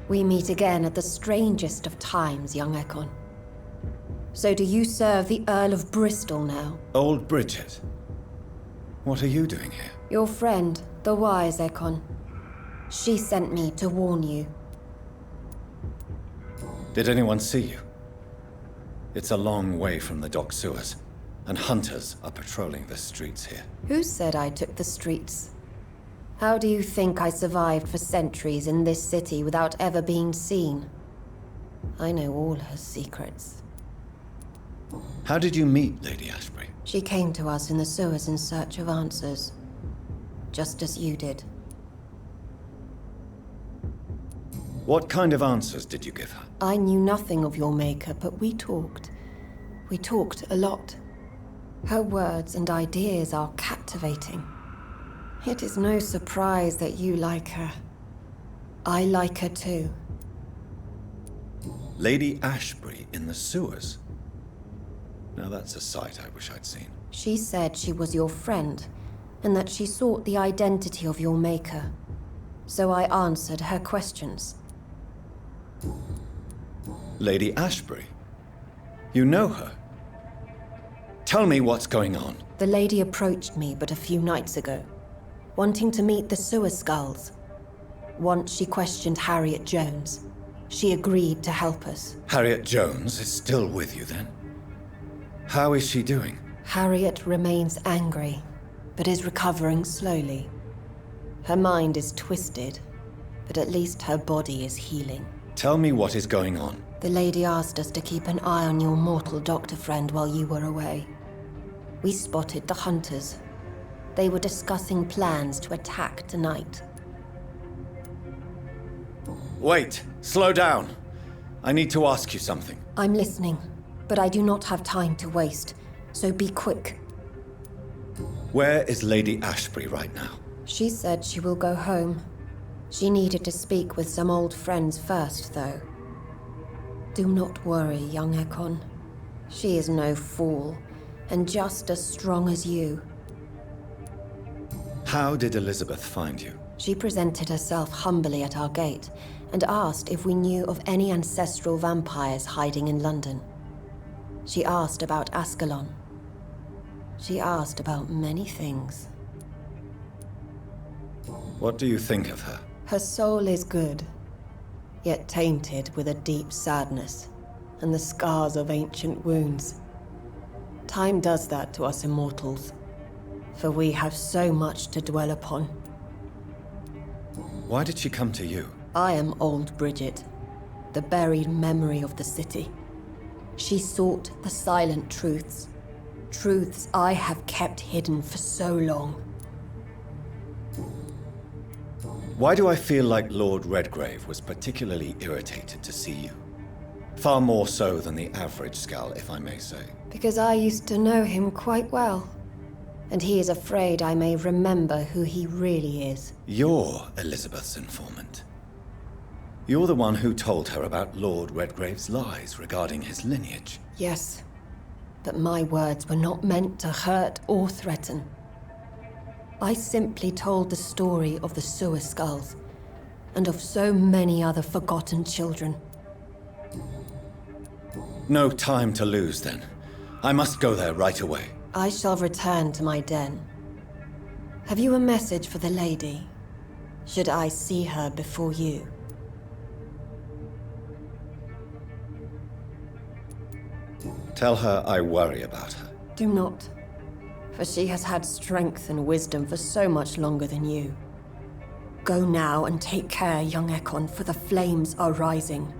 We meet again at the strangest of times, young Ekon. So do you serve the Earl of Bristol now? Old Bridget. What are you doing here? Your friend, the wise Ekon. She sent me to warn you. Did anyone see you? It's a long way from the dock sewers, and hunters are patrolling the streets here. Who said I took the streets? How do you think I survived for centuries in this city without ever being seen? I know all her secrets. How did you meet Lady Ashbury? She came to us in the sewers in search of answers. Just as you did. What kind of answers did you give her? I knew nothing of your maker, but we talked. We talked a lot. Her words and ideas are captivating. It is no surprise that you like her. I like her too. Lady Ashbury in the sewers? Now that's a sight I wish I'd seen. She said she was your friend, and that she sought the identity of your maker. So I answered her questions. Lady Ashbury? You know her? Tell me what's going on. The lady approached me but a few nights ago, wanting to meet the sewer skulls. Once she questioned Harriet Jones. She agreed to help us. Harriet Jones is still with you then? How is she doing? Harriet remains angry, but is recovering slowly. Her mind is twisted, but at least her body is healing. Tell me what is going on. The lady asked us to keep an eye on your mortal doctor friend while you were away. We spotted the hunters. They were discussing plans to attack tonight. Wait, slow down. I need to ask you something. I'm listening, but I do not have time to waste, so be quick. Where is Lady Ashbury right now? She said she will go home. She needed to speak with some old friends first, though. Do not worry, young Ekon. She is no fool, and just as strong as you. How did Elizabeth find you? She presented herself humbly at our gate, and asked if we knew of any ancestral vampires hiding in London. She asked about Ascalon. She asked about many things. What do you think of her? Her soul is good, yet tainted with a deep sadness and the scars of ancient wounds. Time does that to us immortals, for we have so much to dwell upon. Why did she come to you? I am old Bridget, the buried memory of the city. She sought the silent truths, truths I have kept hidden for so long. Why do I feel like Lord Redgrave was particularly irritated to see you? Far more so than the average Skull, if I may say. Because I used to know him quite well, and he is afraid I may remember who he really is. You're Elizabeth's informant. You're the one who told her about Lord Redgrave's lies regarding his lineage. Yes, but my words were not meant to hurt or threaten. I simply told the story of the sewer skulls, and of so many other forgotten children. No time to lose, then. I must go there right away. I shall return to my den. Have you a message for the lady? Should I see her before you? Tell her I worry about her. Do not, for she has had strength and wisdom for so much longer than you. Go now and take care, young Ekon, for the flames are rising.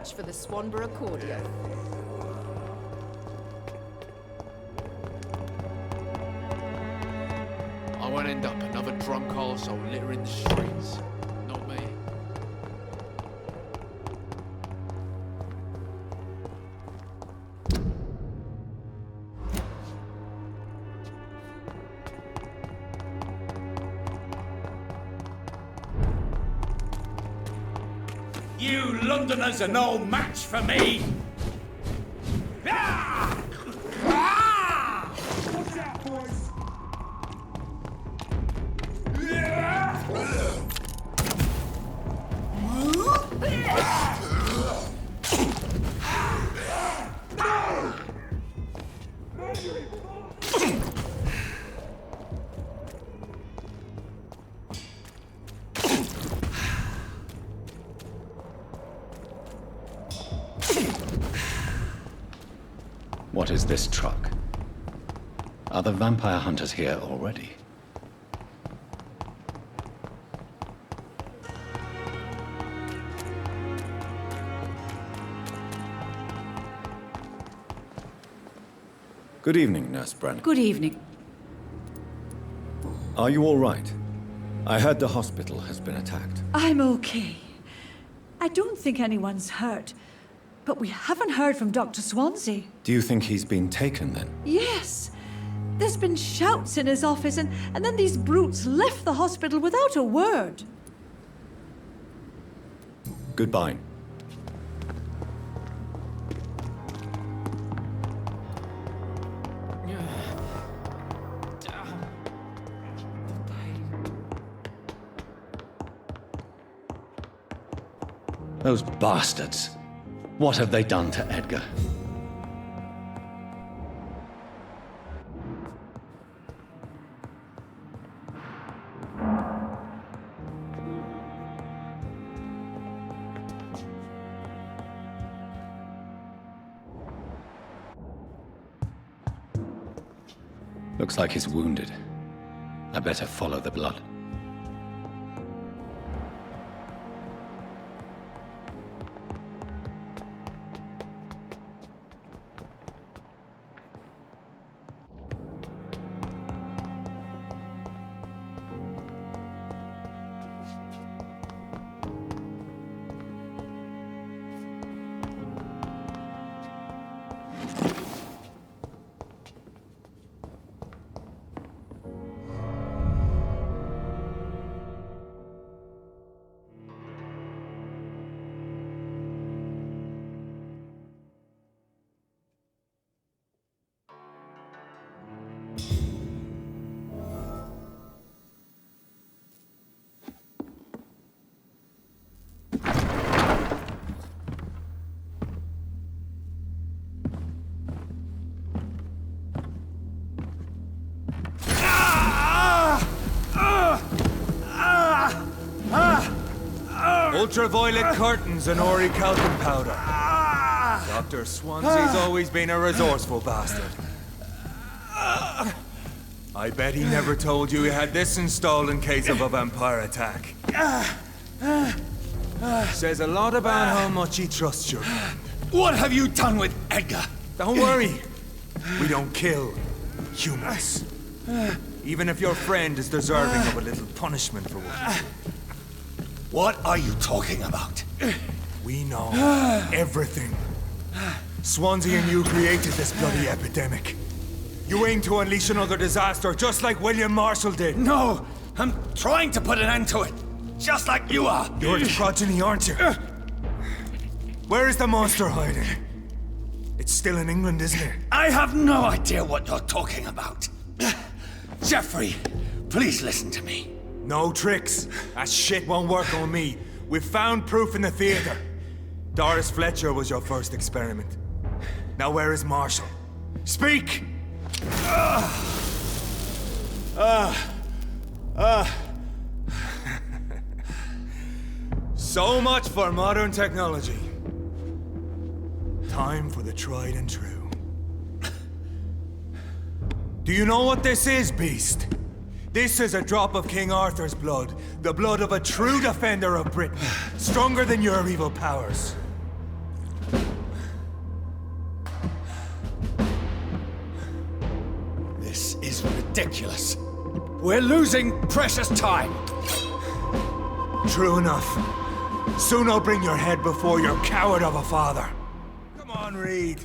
match for the Swanborough cordial. I won't end up another drunk arsehole littering the streets. Not me. You Londoners are no match for me! What is this truck? Are the vampire hunters here already? Good evening, Nurse Brennan. Good evening. Are you all right? I heard the hospital has been attacked. I'm okay. I don't think anyone's hurt. But we haven't heard from Dr. Swansea. Do you think he's been taken then? Yes. There's been shouts in his office, and then these brutes left the hospital without a word. Goodbye. Those bastards. What have they done to Edgar? Looks like he's wounded. I better follow the blood. Ultraviolet curtains and Ori talcum powder. Dr. Swansea's always been a resourceful bastard. I bet he never told you he had this installed in case of a vampire attack. Says a lot about how much he trusts your friend. What have you done with Edgar? Don't worry. We don't kill humans. Even if your friend is deserving of a little punishment for what he did. What are you talking about? We know everything. Swansea and you created this bloody epidemic. You aim to unleash another disaster, just like William Marshall did. No, I'm trying to put an end to it, just like you are. You're its progeny, aren't you? Where is the monster hiding? It's still in England, isn't it? I have no idea what you're talking about. Jeffrey, please listen to me. No tricks. That shit won't work on me. We've found proof in the theater. Doris Fletcher was your first experiment. Now where is Marshall? Speak! So much for modern technology. Time for the tried and true. Do you know what this is, Beast? This is a drop of King Arthur's blood. The blood of a true defender of Britain. Stronger than your evil powers. ridiculous. We're losing precious time. True enough. Soon I'll bring your head before your coward of a father. Come on, Reed.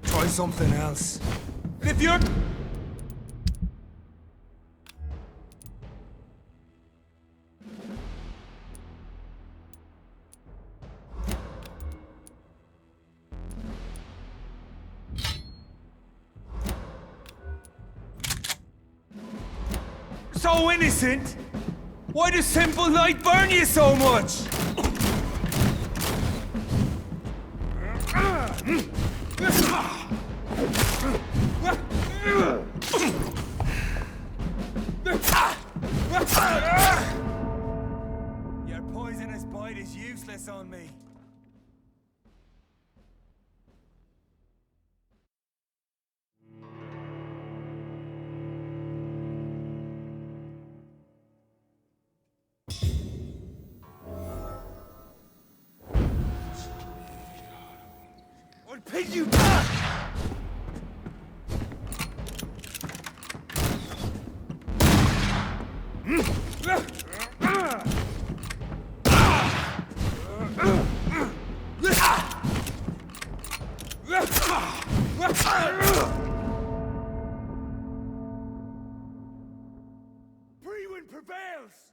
Try something else. And if you're... so innocent? Why does simple light burn you so much? Your poisonous bite is useless on me. I'll pin you down! Freewind prevails!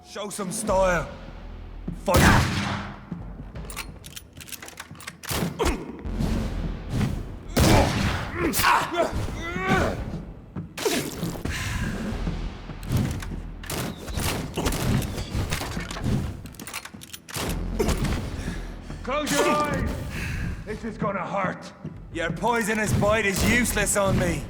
Show some style. Fight. Close your eyes. This is gonna hurt. Your poisonous bite is useless on me.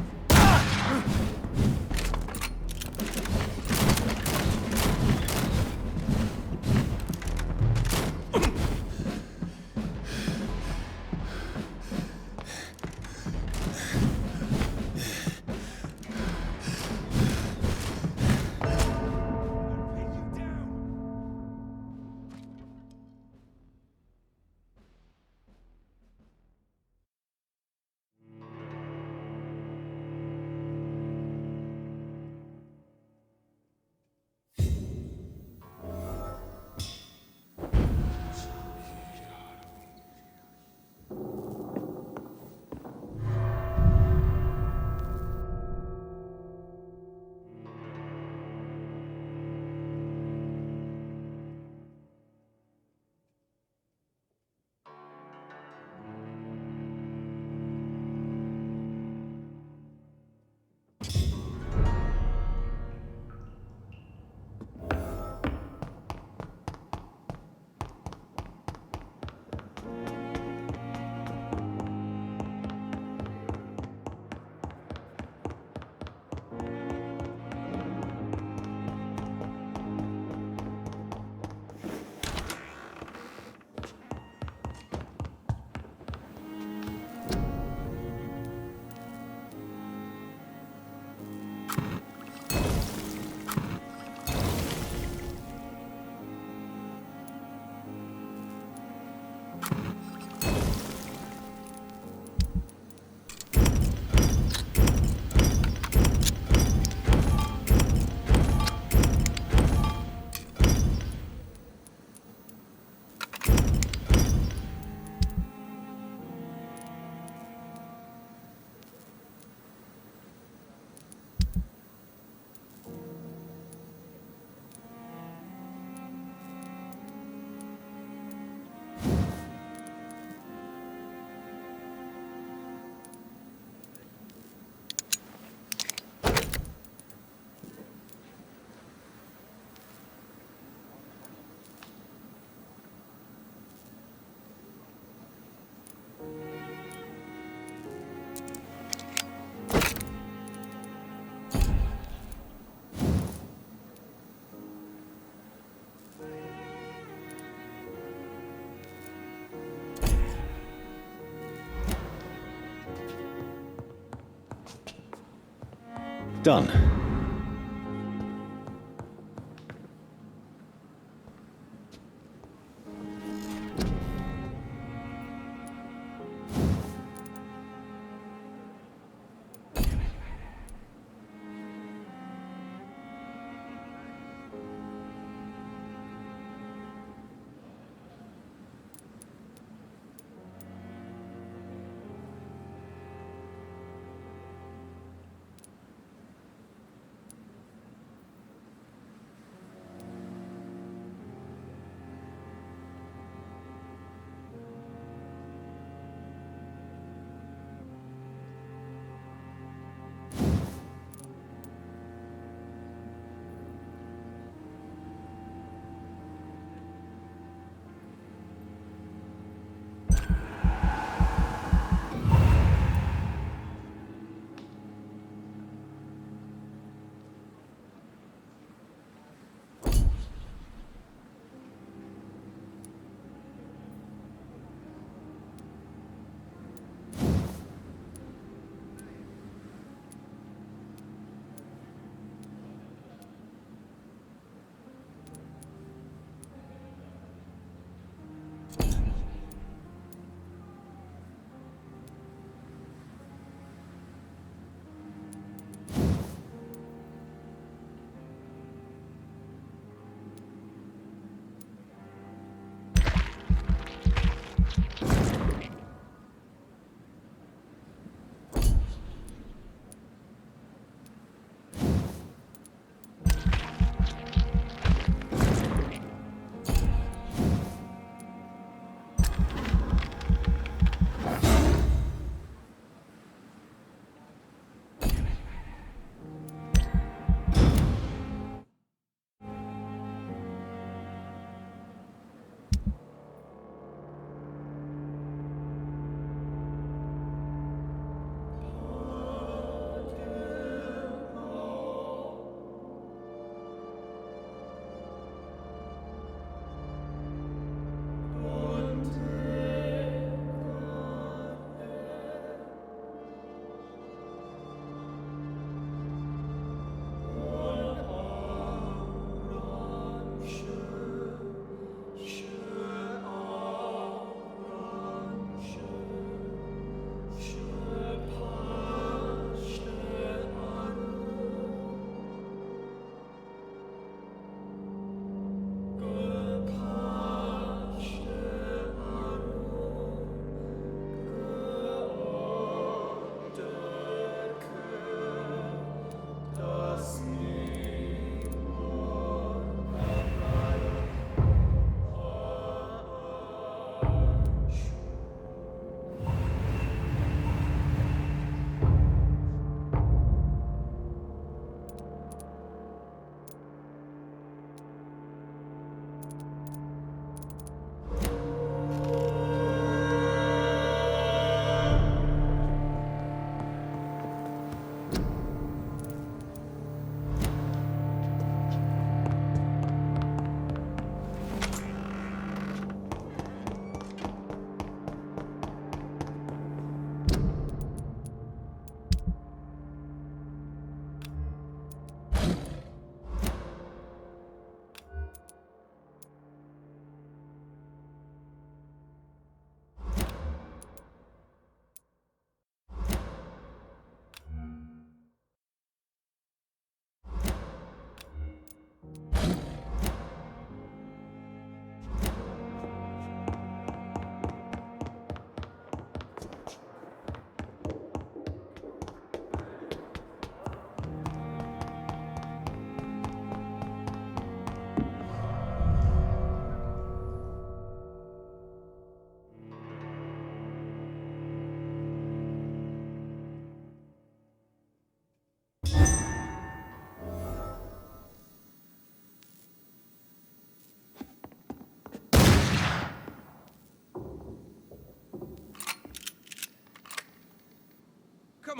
Done.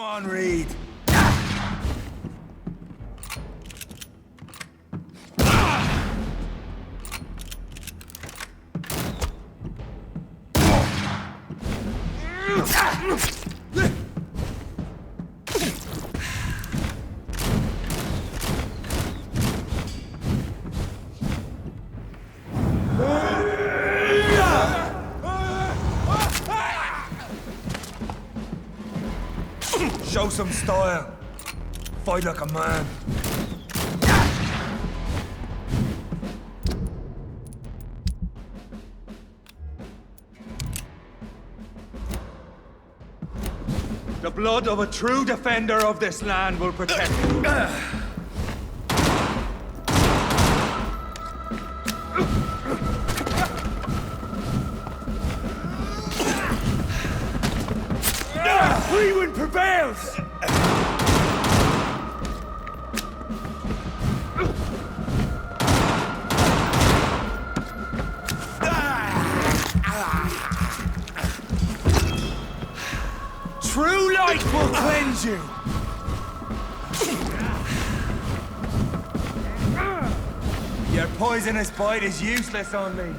Come on, Reed. Show some style. Fight like a man. The blood of a true defender of this land will protect you. Freewind prevails! True light will cleanse you! Your poisonous bite is useless on me.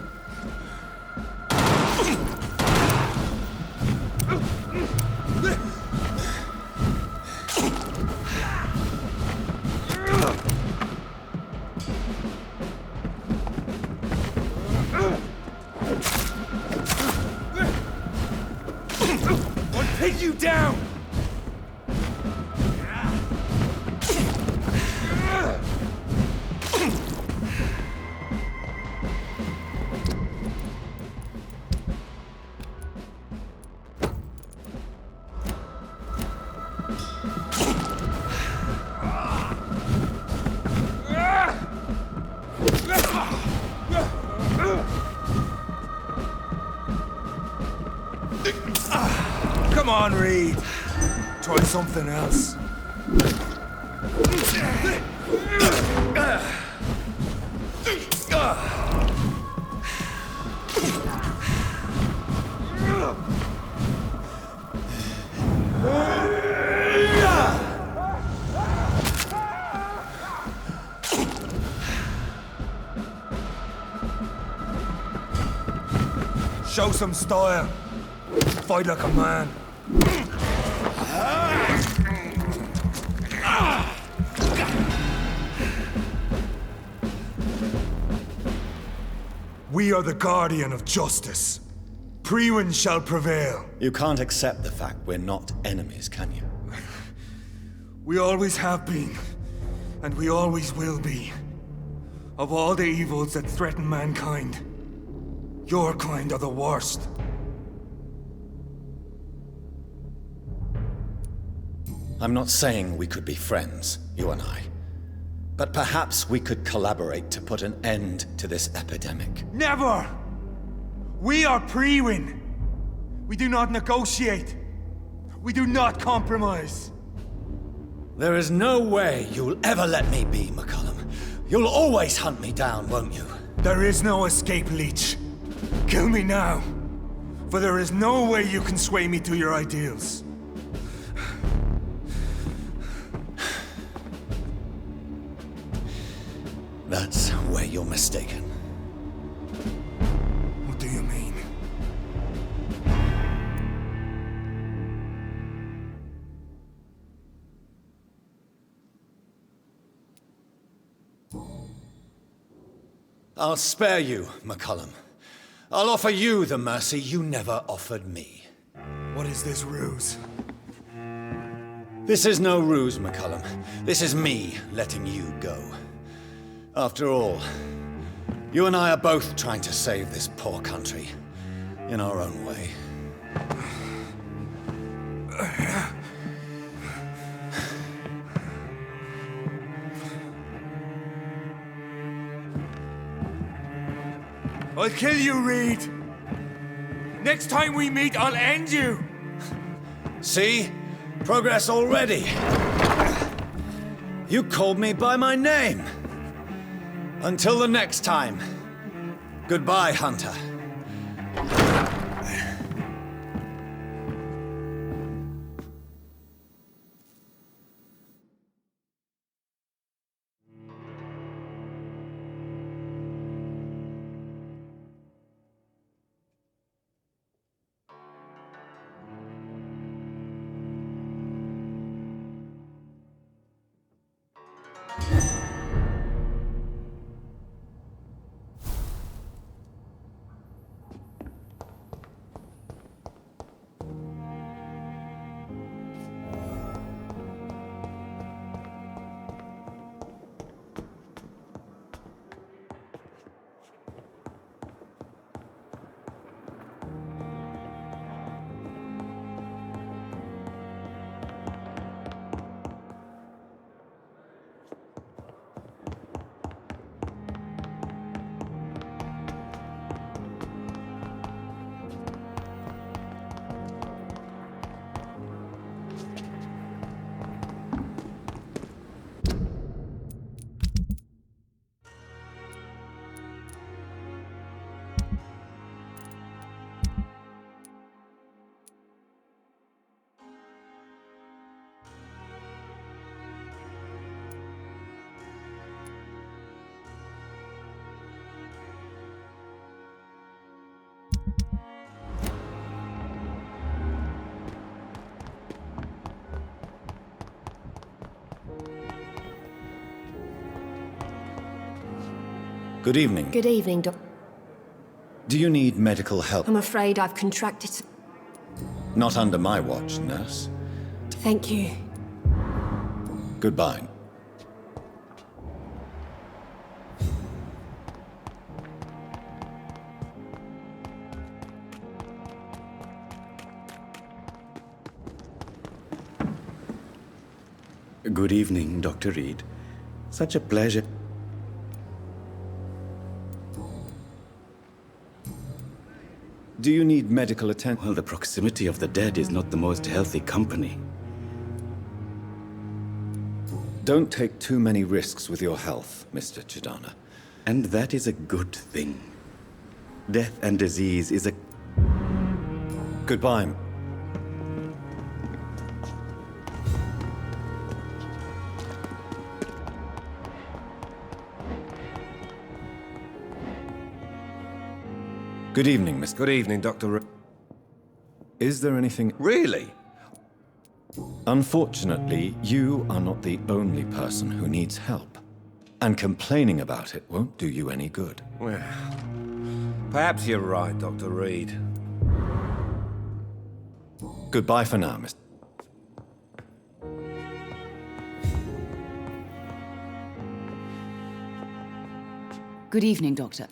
Pin you down! Come on, Reed. Try something else. Show some style. Fight like a man. We are the guardian of justice. Priwen shall prevail. You can't accept the fact we're not enemies, can you? We always have been, and we always will be. Of all the evils that threaten mankind, your kind are the worst. I'm not saying we could be friends, you and I. But perhaps we could collaborate to put an end to this epidemic. Never! We are Priwen. We do not negotiate. We do not compromise. There is no way you'll ever let me be, McCullum. You'll always hunt me down, won't you? There is no escape, Leech. Kill me now. For there is no way you can sway me to your ideals. That's where you're mistaken. What do you mean? I'll spare you, McCullum. I'll offer you the mercy you never offered me. What is this ruse? This is no ruse, McCullum. This is me letting you go. After all, you and I are both trying to save this poor country in our own way. I'll kill you, Reed. Next time we meet, I'll end you. See? Progress already. You called me by my name. Until the next time. Goodbye, Hunter. Good evening. Good evening, Doc. Do you need medical help? I'm afraid I've contracted. Not under my watch, nurse. Thank you. Goodbye. Good evening, Dr. Reed. Such a pleasure. Do you need medical attention? Well, the proximity of the dead is not the most healthy company. Don't take too many risks with your health, Mr. Chidana. And that is a good thing. Death and disease is a... Goodbye. Good evening, Mr. Good evening, Dr. Is there anything... Really? Unfortunately, you are not the only person who needs help. And complaining about it won't do you any good. Well, perhaps you're right, Dr. Reed. Goodbye for now, Mr. Good evening, Doctor.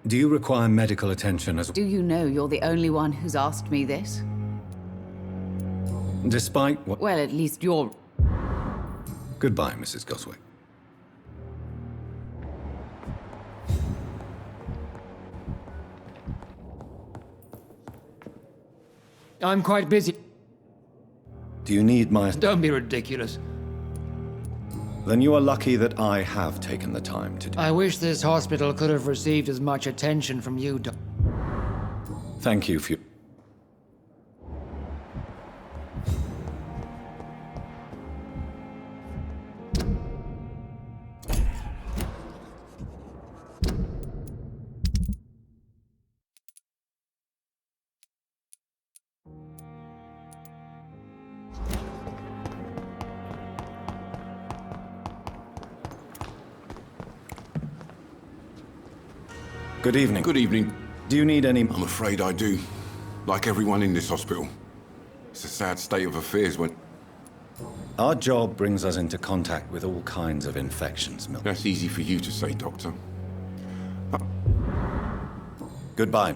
Do you require medical attention as... Do you know you're the only one who's asked me this? Despite what... Well, at least you're... Goodbye, Mrs. Goswick. I'm quite busy. Do you need my... Don't be ridiculous. Then you are lucky that I have taken the time to do... I wish this hospital could have received as much attention from you, Thank you for... Good evening. Good evening. Do you need any... I'm afraid I do. Like everyone in this hospital. It's a sad state of affairs when... Our job brings us into contact with all kinds of infections, Milton. That's easy for you to say, Doctor. Goodbye.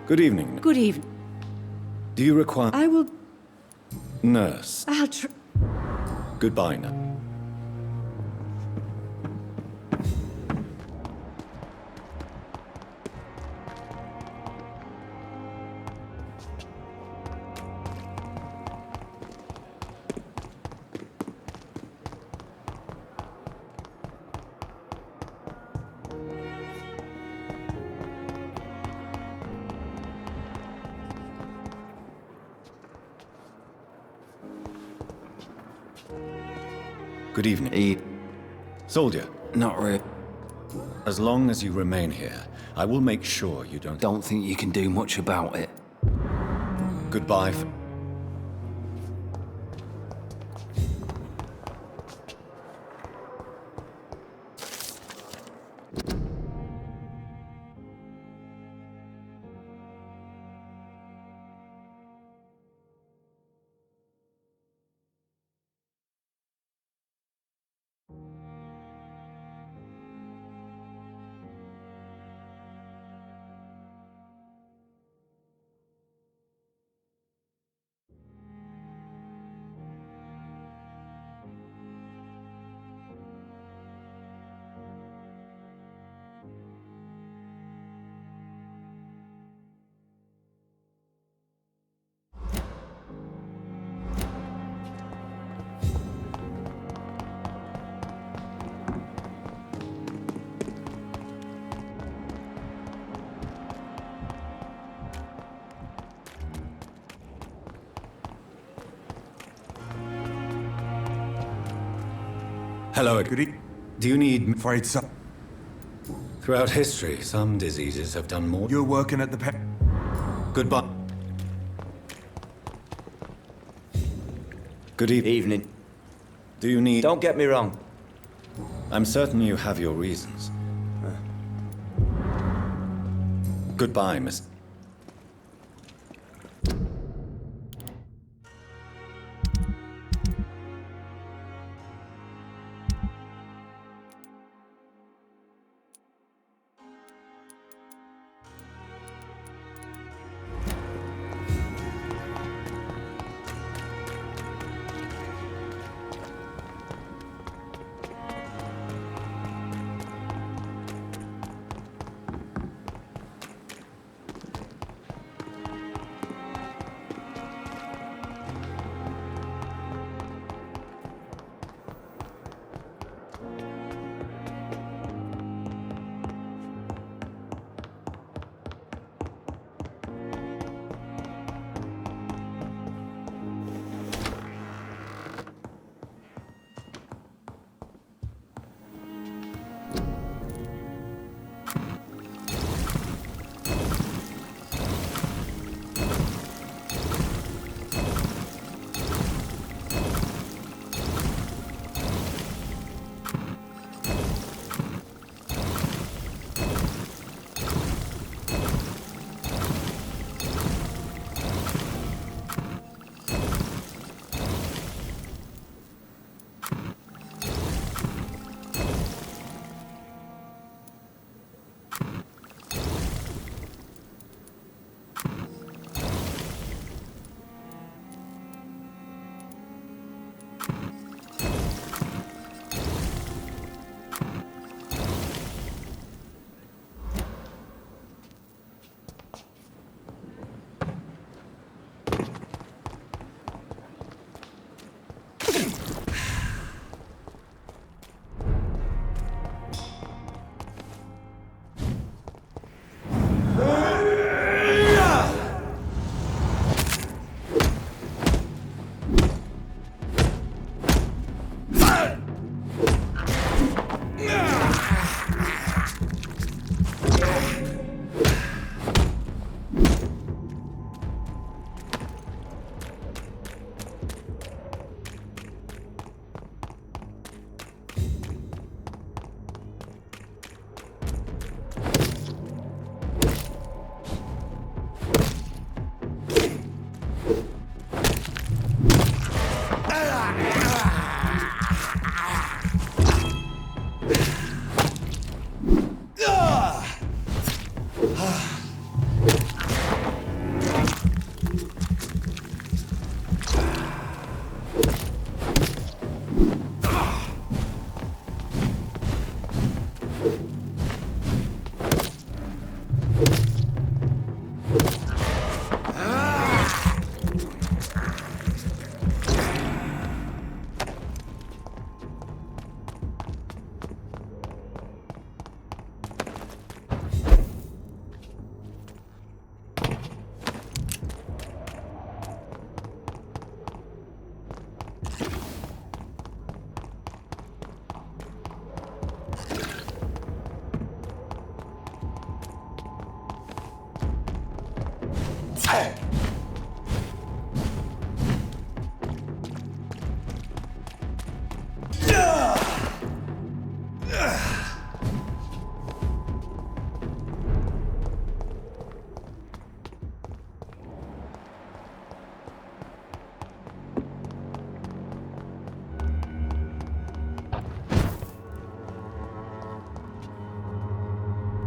Good evening. Good evening. Do you require... I will... Nurse. I'll Goodbye now. Good evening. Soldier. Not really. As long as you remain here, I will make sure you don't... Don't think you can do much about it. Goodbye. Hello, Aguri. Do you need... Afraid so. Throughout history, some diseases have done more... You're working at the pet... Goodbye. Good evening. Do you need... Don't get me wrong. I'm certain you have your reasons. Goodbye, Miss...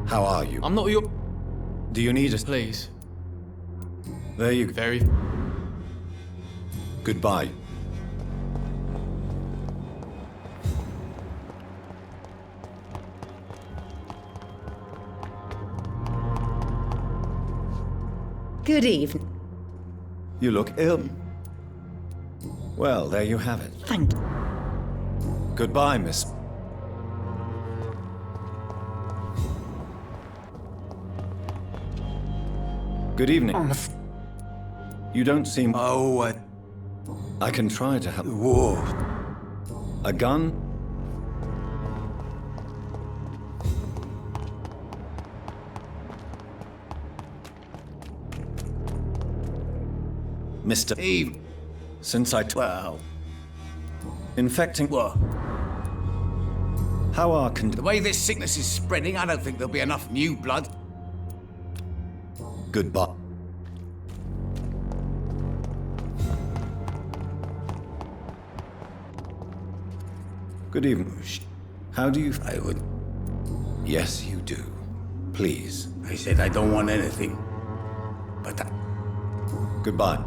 How are you? I'm not your... Do you need us? Please. There you go. Very... Goodbye. Good evening. You look ill. Well, there you have it. Thank you. Goodbye, miss. Good evening. You don't seem... Oh, I can try to help. Whoa. A gun? Mr. Eve. Since I... Well... Infecting... What? How are The way this sickness is spreading, I don't think there'll be enough new blood. Goodbye. Good evening. How do you... I would... Yes, you do. Please. I said I don't want anything. But I... Goodbye.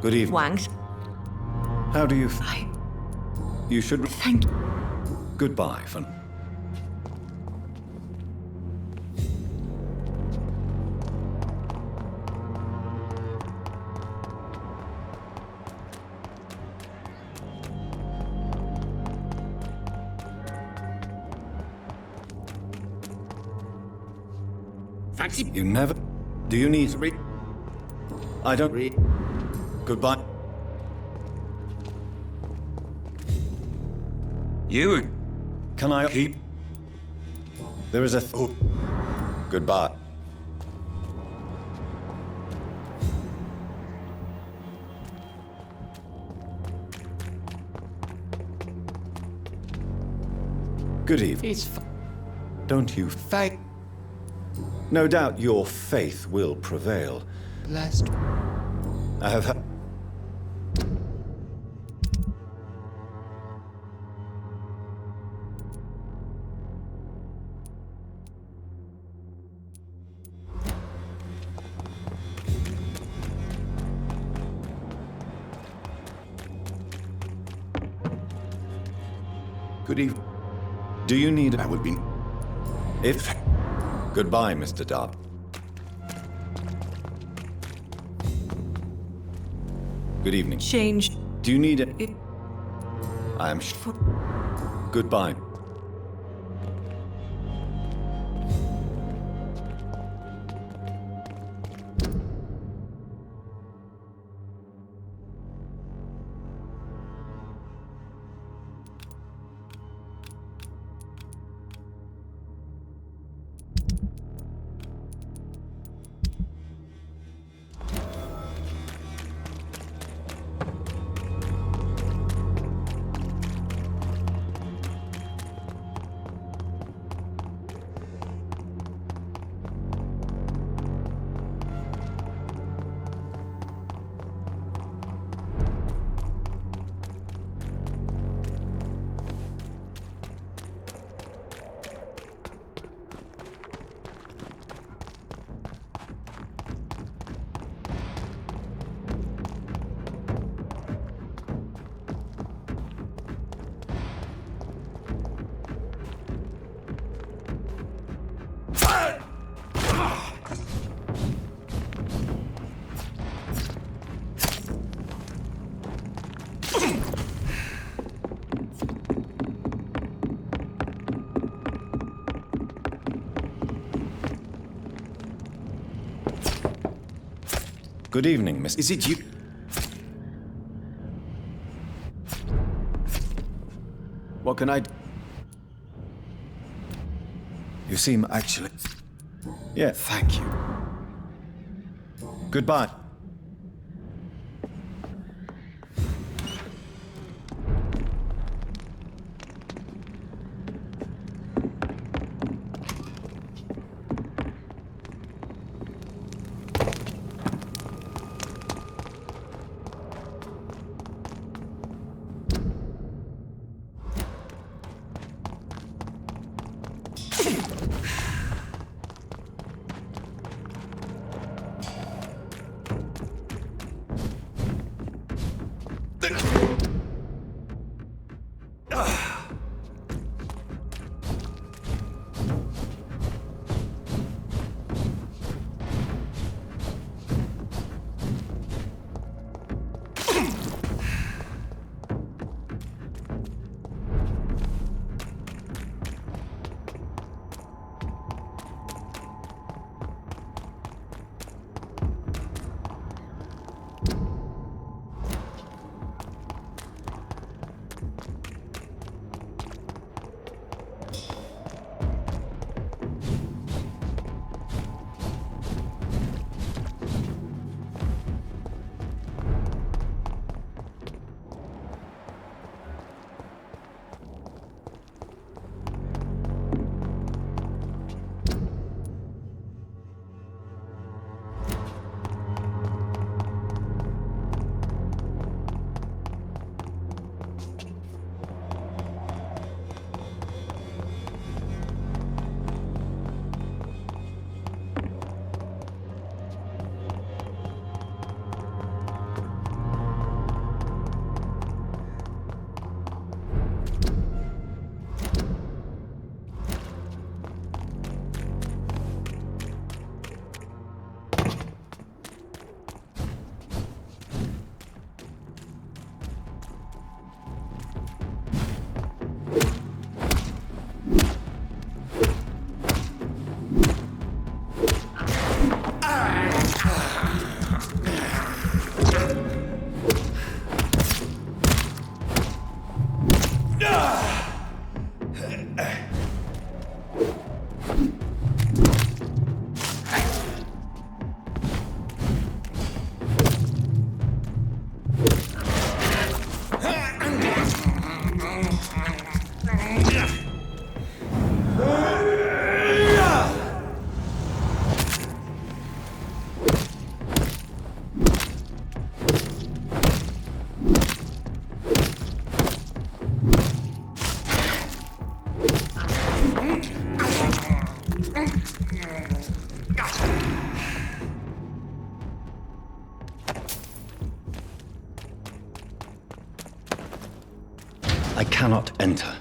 Good evening. Wangs. How do you... You should... Thank you. Goodbye, Fun. Fancy... You never... Do you need... Read. I don't... Read. Goodbye. You... Can I... Keep... There is a... Oh. Goodbye. Good evening. It's... Don't you... Thank... No doubt your faith will prevail. Blessed. I have... Good evening. Do you need... That would be... If... Goodbye, Mr. Darb. Good evening. Change. Do you need it? I am... Goodbye. Good evening, Miss... Is it you? What can I do? You seem actually... Yeah. Thank you. Goodbye. I cannot enter.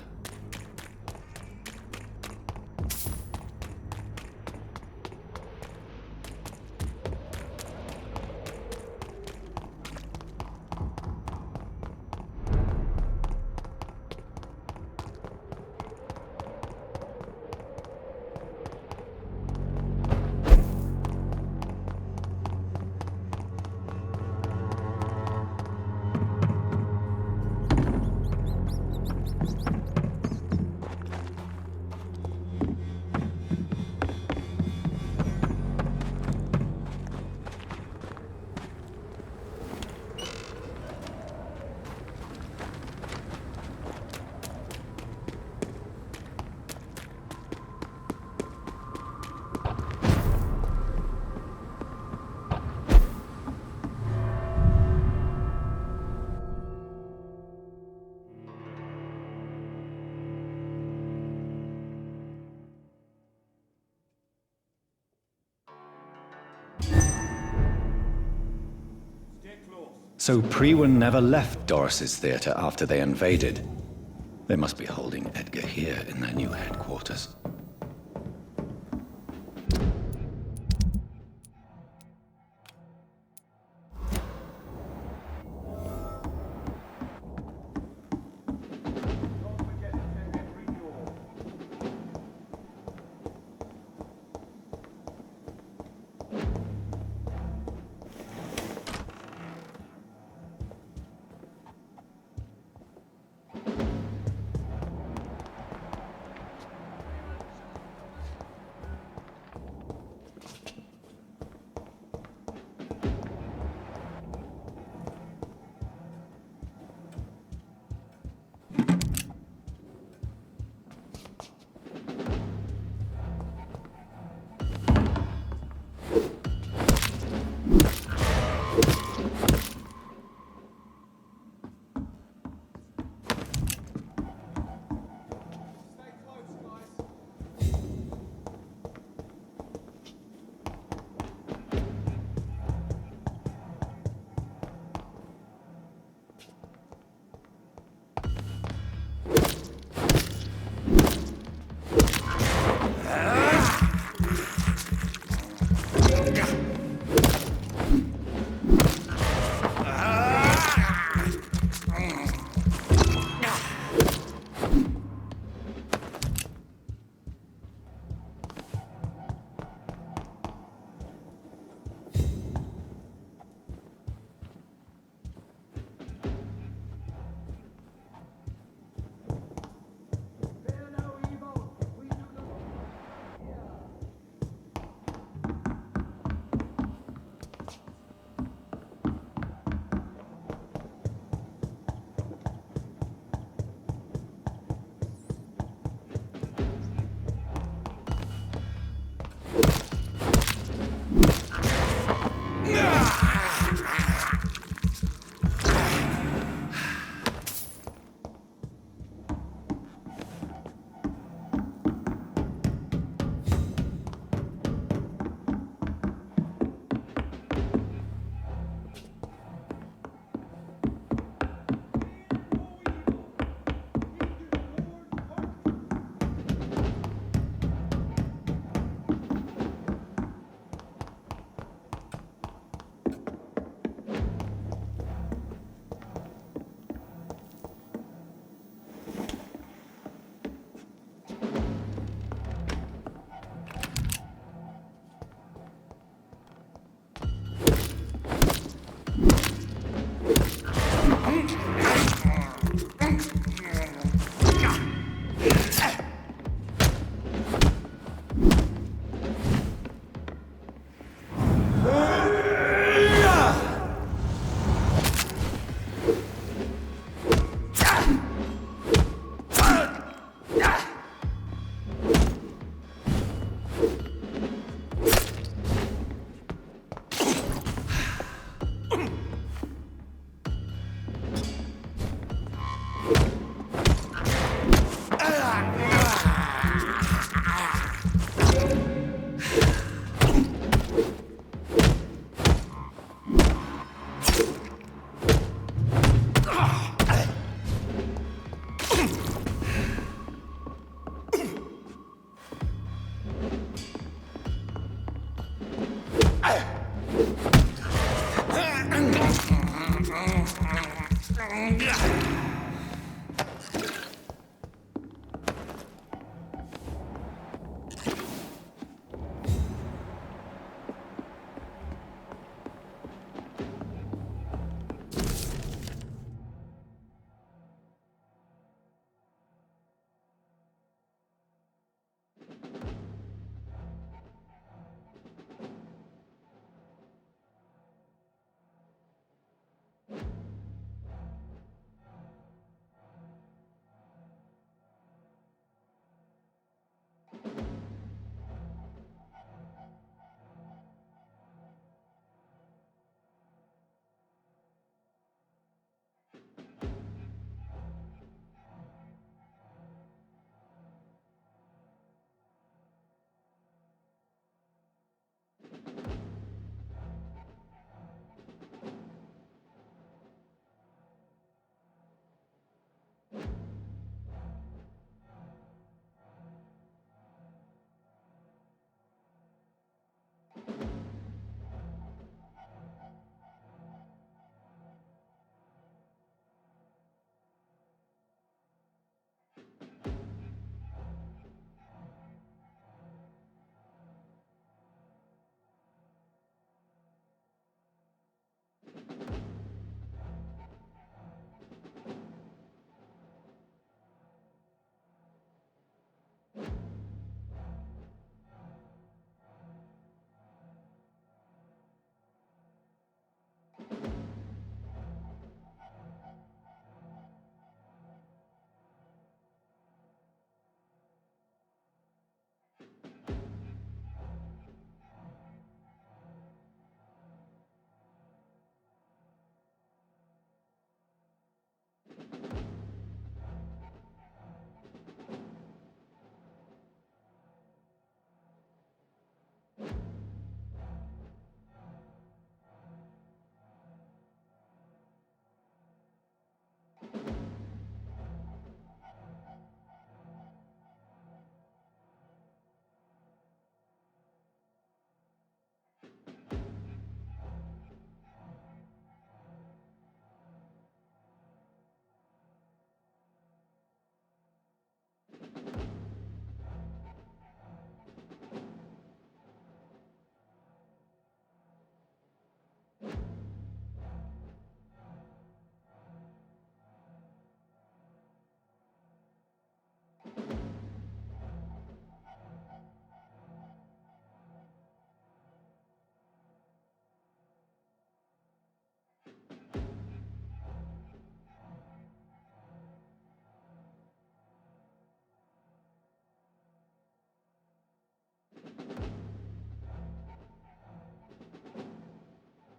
So Prewen never left Doris's theatre after they invaded. They must be holding Edgar here in their new headquarters.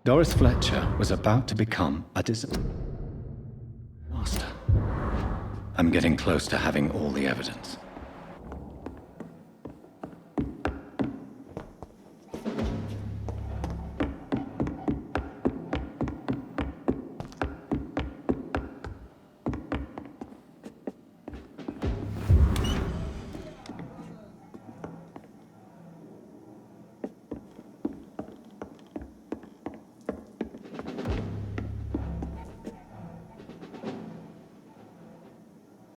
Doris Fletcher was about to become a master. I'm getting close to having all the evidence.